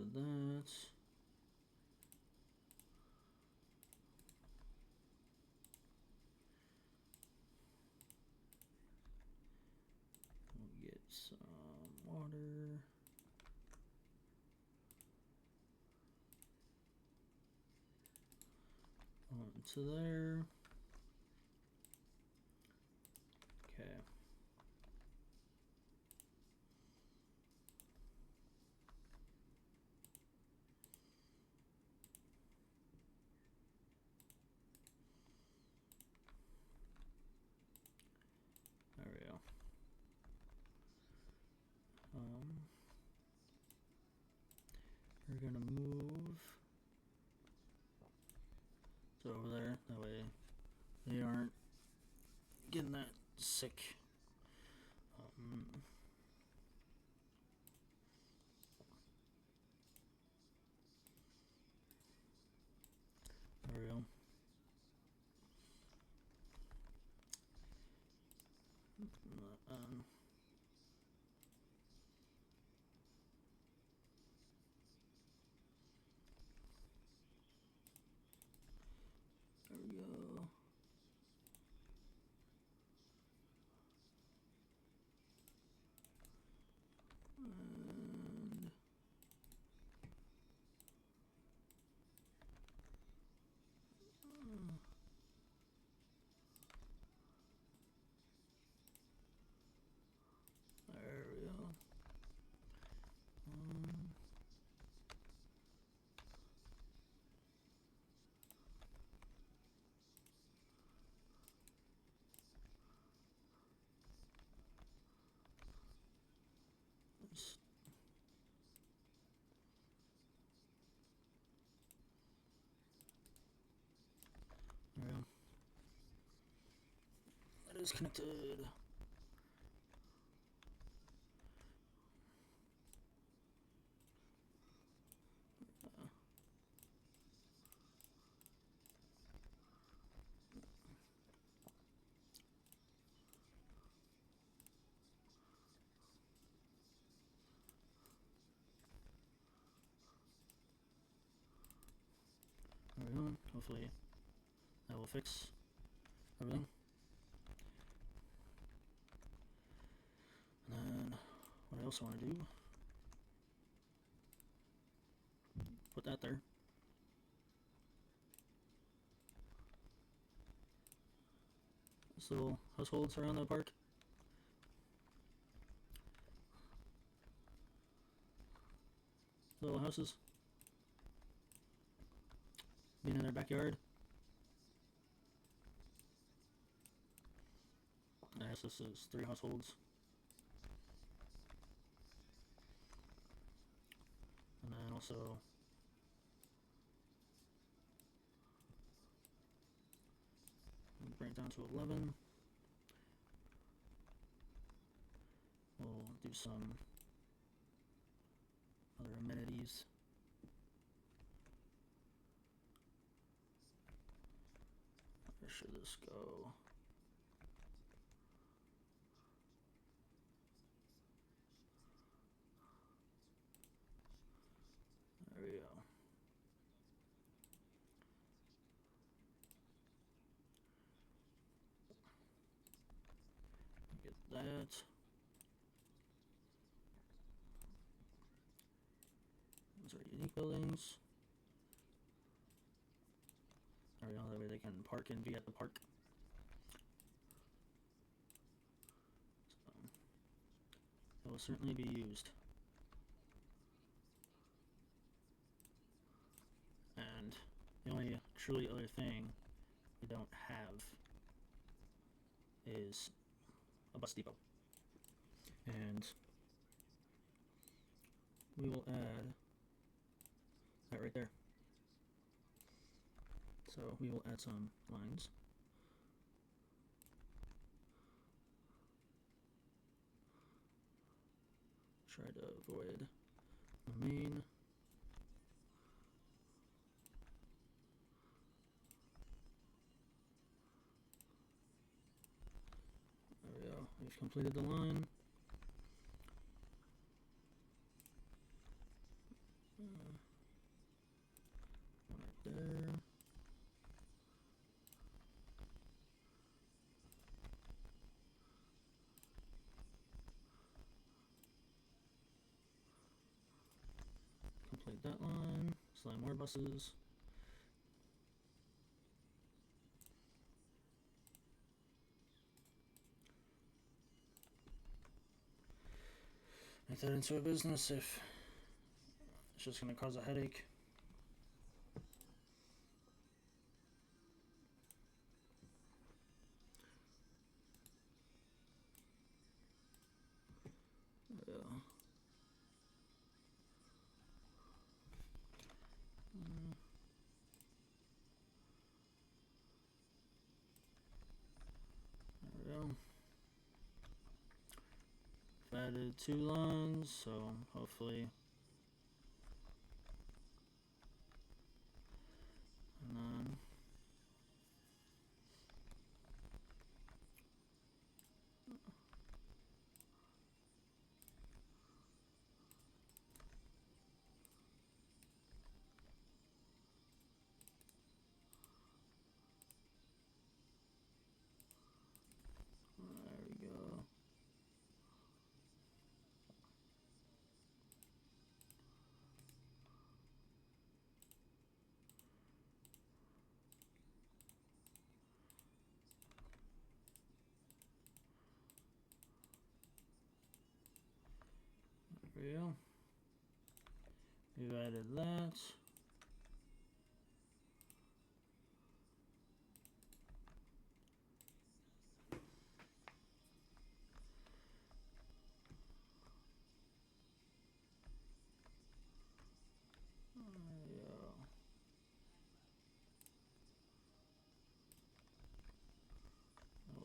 of that. We'll get some water. Onto there. Okay. There we go. We're gonna move to over there. That way they aren't getting that sick. There we go. There we go. And there we go. There we go. That is connected. There we go. Hopefully that will fix everything. And then what I also want to do, put that there. This little households around the park. Little houses. Being in their backyard. I guess this is 3 households. And then also bring it down to 11. We'll do some other amenities. Where should this go? There we go. Get that. Those are unique buildings. There we go, that way they can park and be at the park. So, it will certainly be used. And the only truly other thing we don't have is a bus depot. And we will add that right there. So we will add some lines. Try to avoid the main. There we go. We've completed the line. Select more buses. Make that into a business if it's just going to cause a headache. There we go. I've added 2 lines, so hopefully. And then there we go. There we go. We've added that.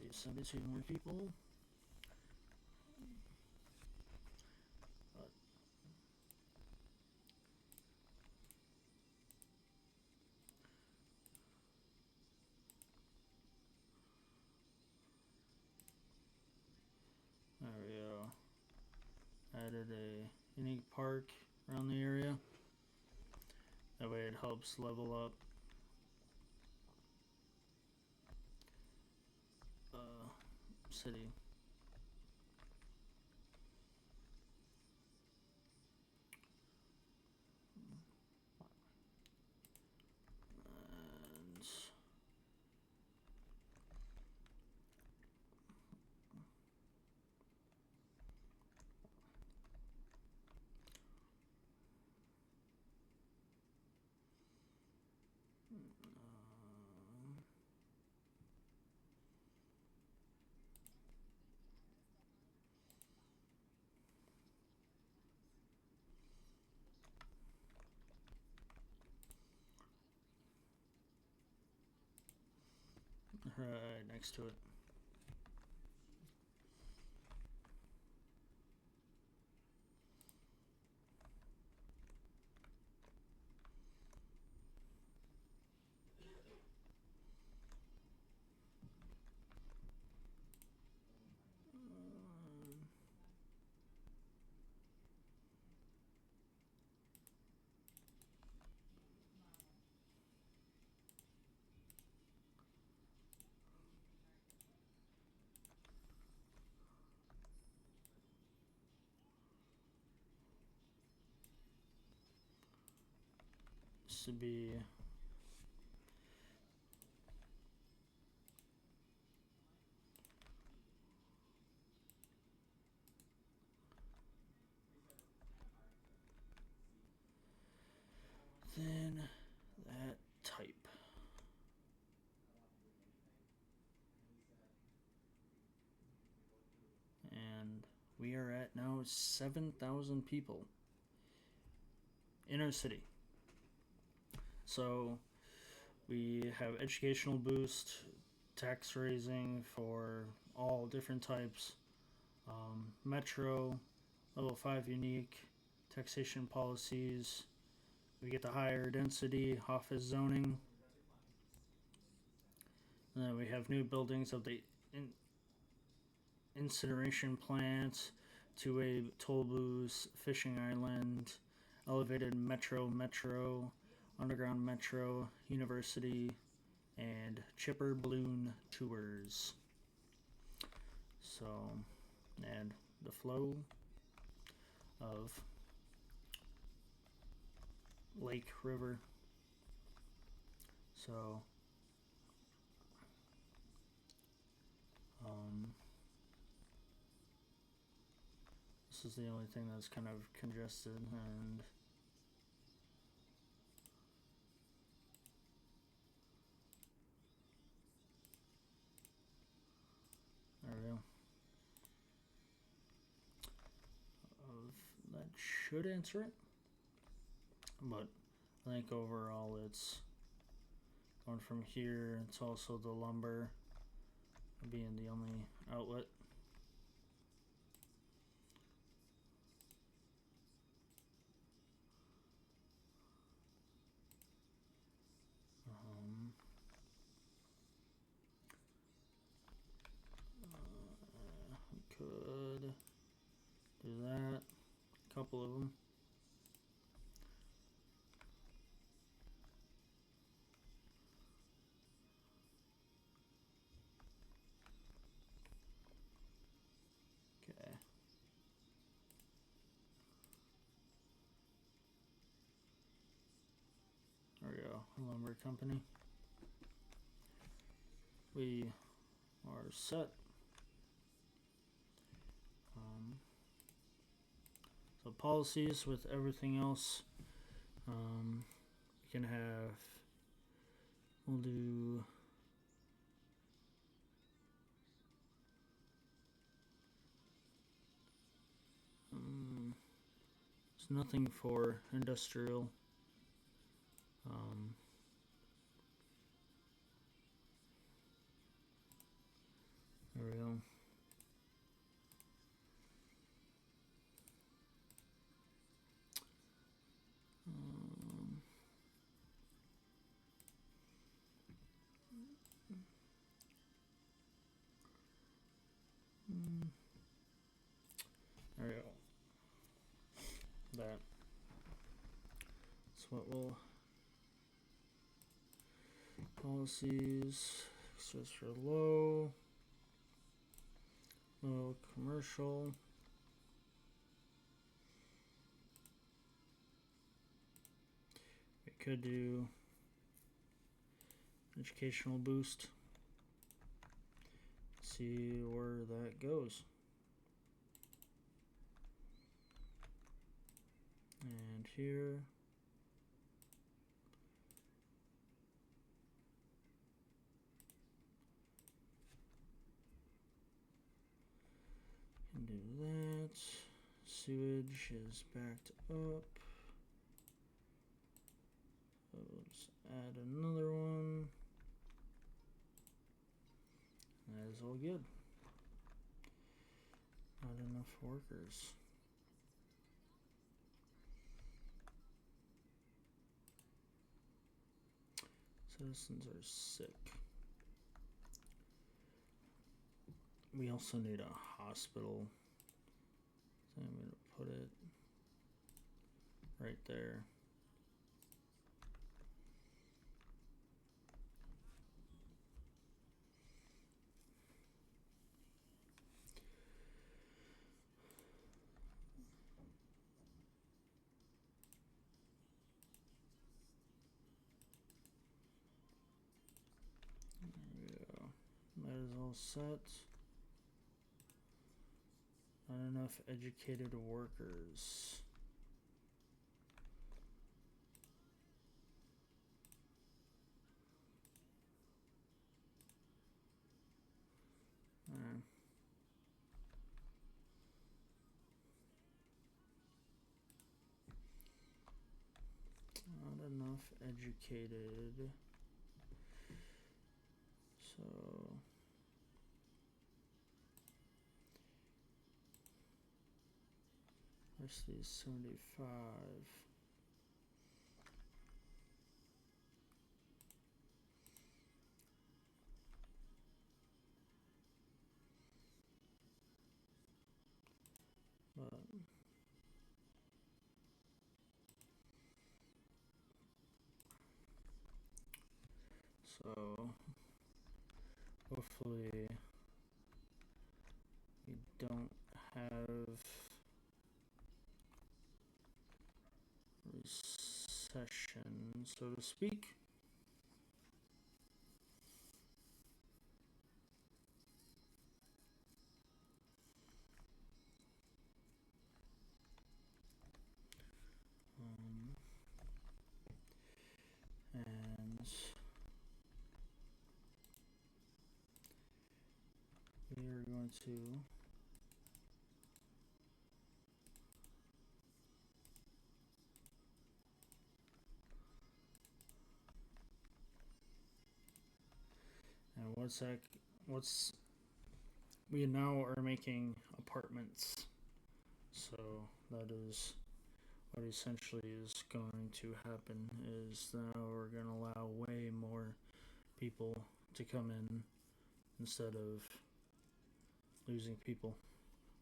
We'll send it to more people. There we go. Added a unique park around the area. That way it helps level up city. Right next to it. This would be then that type. And we are at now 7,000 people in our city. So we have educational boost, tax raising for all different types, metro, level 5 unique, taxation policies. We get the higher density office zoning. And then we have new buildings of the incineration plant, two-way toll booths, fishing island, elevated metro, underground metro, university, and chipper balloon tours. So, and the flow of lake, river. So this is the only thing that's kind of congested, and there we go. That should answer it, but I think overall it's going from here. It's also the lumber being the only outlet. Could do that. A couple of them. Okay. There we go. Lumber company. We are set. So policies with everything else. We can have. We'll do. There's nothing for industrial. There we go. There we go. That's what we'll. Policies. Extras for low commercial. We could do educational boost. See where that goes. And here. Can do that. Sewage is backed up. So let's add another one. That is all good. Not enough workers. Citizens are sick. We also need a hospital. So I'm going to put it right there. There we go. That is all set. Not enough educated workers. Not enough educated. So rest of these 75. But so hopefully we don't have session, so to speak. And we are going to and what's we now are making apartments, so that is what essentially is going to happen. Is now we're going to allow way more people to come in instead of losing people.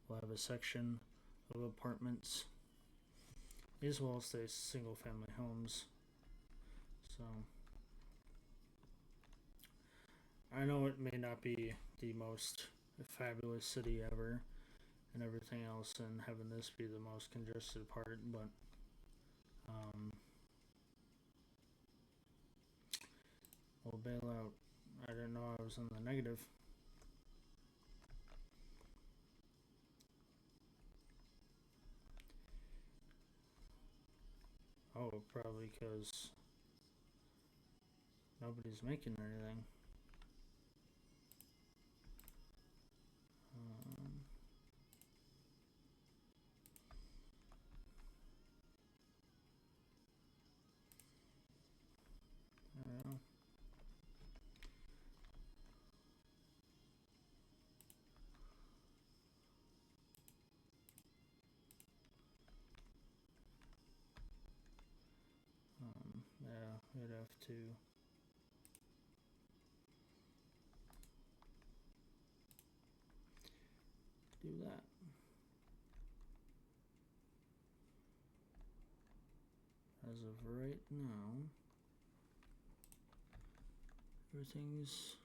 We'll have a section of apartments as well as the single family homes. So I know it may not be the most fabulous city ever and everything else, and having this be the most congested part, but we'll bail out. I didn't know I was in the negative. Oh, probably because nobody's making anything. Yeah. Yeah, we'd have to do that. As of right now, everything's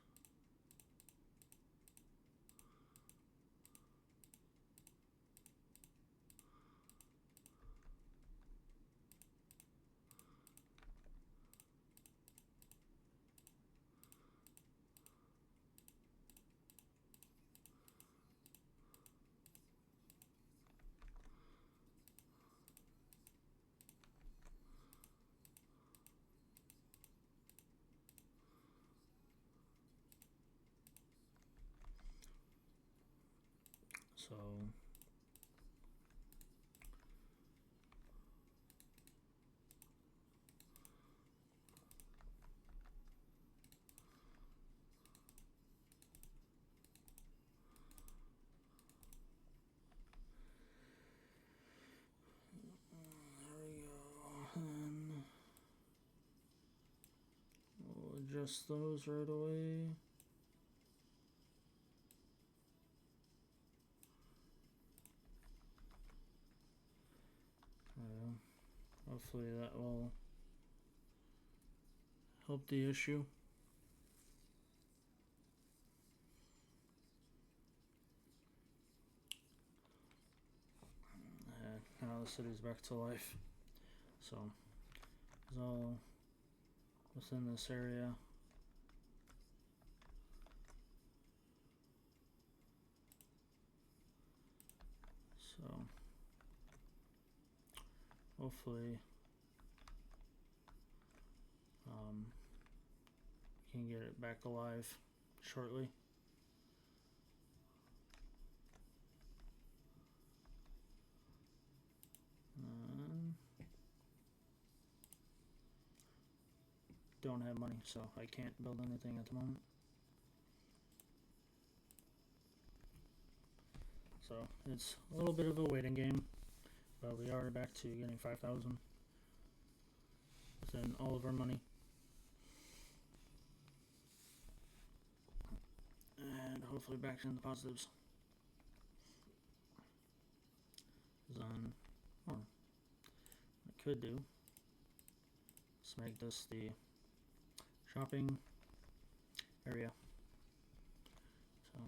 so. We'll adjust those right away. Hopefully that will help the issue. Now the city's back to life. So it's all within this area. So hopefully we can get it back alive shortly. Don't have money, so I can't build anything at the moment. So it's a little bit of a waiting game, but we are back to getting 5,000 within all of our money. And hopefully back in the positives. Then, what I could do is make this the shopping area. So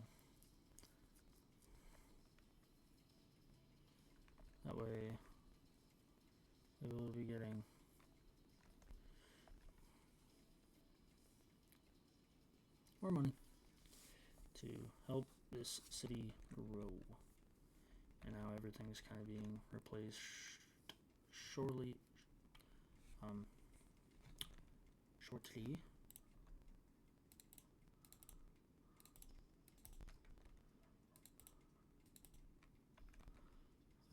that way we will be getting more money to help this city grow. And now everything's kind of being replaced shortly. Shortly.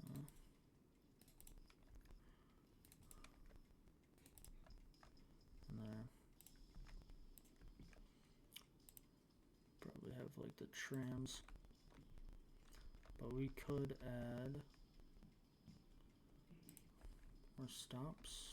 And there. Probably have like the trams. But we could add more stops.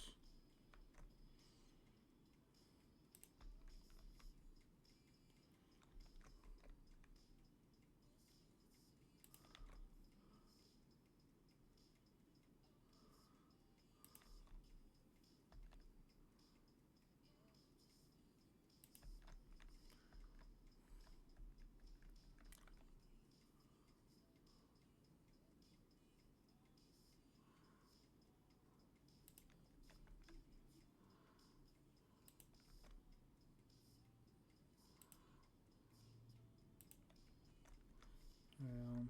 Alright.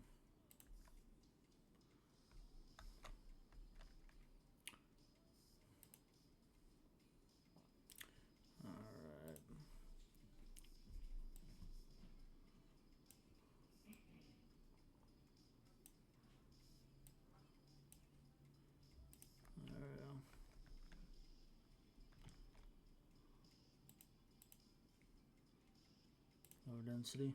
There we go. Low density.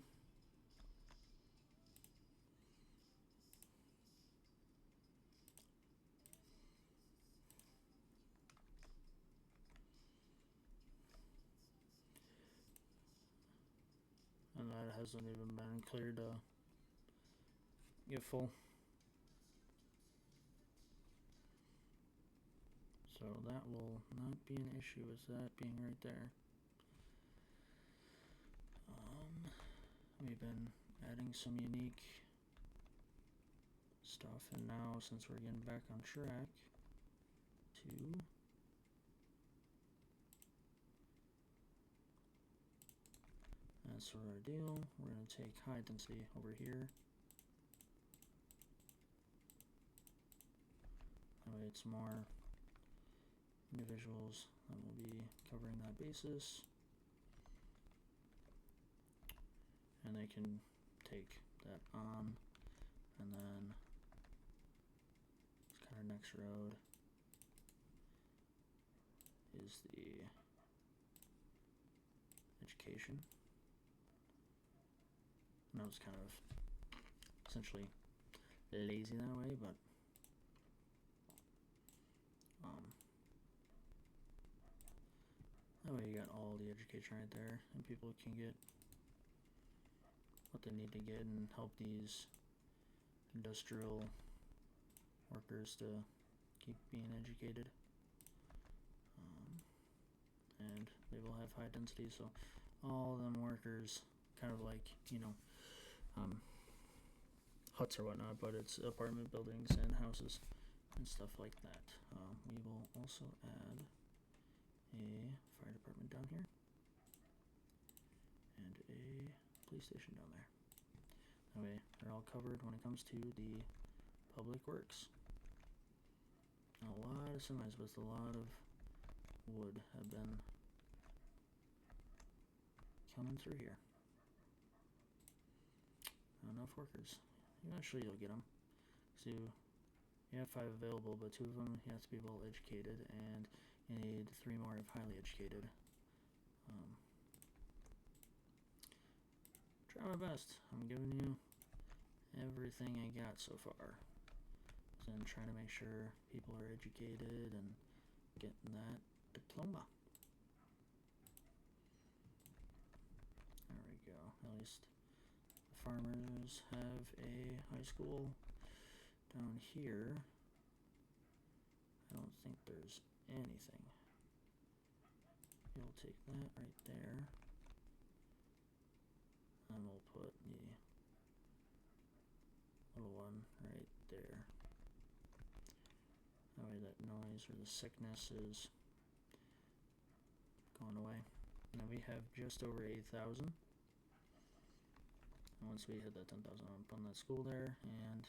And that hasn't even been cleared to get full. So that will not be an issue with that being right there. We've been adding some unique stuff, and now since we're getting back on track to that's our deal. We're going to take high density over here. That way it's more individuals that will be covering that basis. And they can take that on, and then it's kind of next road is the education. And I was kind of essentially lazy that way, but that way you got all the education right there, and people can get what they need to get and help these industrial workers to keep being educated. And they will have high density, so all of them workers, kind of like, you know, huts or whatnot, but it's apartment buildings and houses and stuff like that. We will also add a fire department down here and a police station down there. That way they're all covered when it comes to the public works. A lot of semis with a lot of wood have been coming through here. Not enough workers. Eventually you'll get them. So you have 5 available, but 2 of them you have to be well educated, and you need 3 more of highly educated. Try my best. I'm giving you everything I got so far. So I'm trying to make sure people are educated and getting that diploma. There we go. At least the farmers have a high school. Down here, I don't think there's anything. You'll take that right there. And we'll put the little one right there. That way that noise or the sickness is going away. Now we have just over 8,000. And once we hit that 10,000, I'm putting that school there, and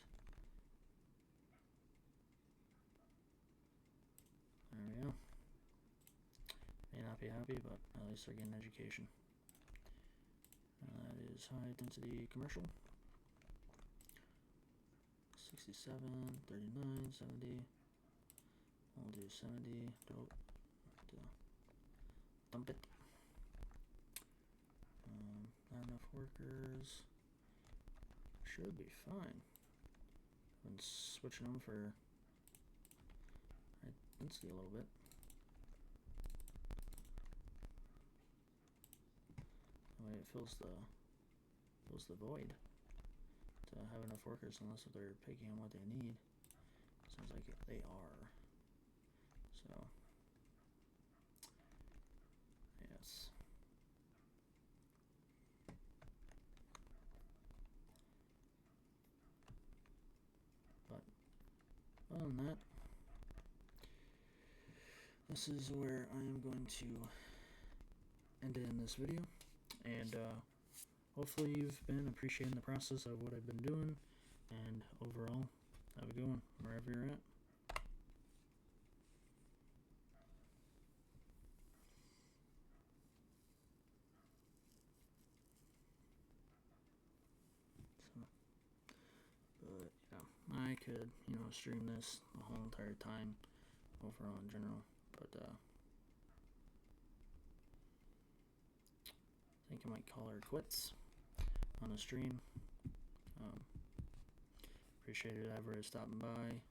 there we go. May not be happy, but at least they're getting education. That is high density commercial. 67, 39, 70. We'll do 70. Dump it. Not enough workers. Should be fine. I've been switching them for high density a little bit. That way it fills the void to have enough workers, unless if they're picking on what they need. Sounds like they are. So yes. But other than that, this is where I am going to end it in this video, and hopefully you've been appreciating the process of what I've been doing, and overall, have a good one wherever you're at. But yeah, I could, stream this the whole entire time overall in general, but I think I might call her quits on the stream. Appreciated Everett stopping by.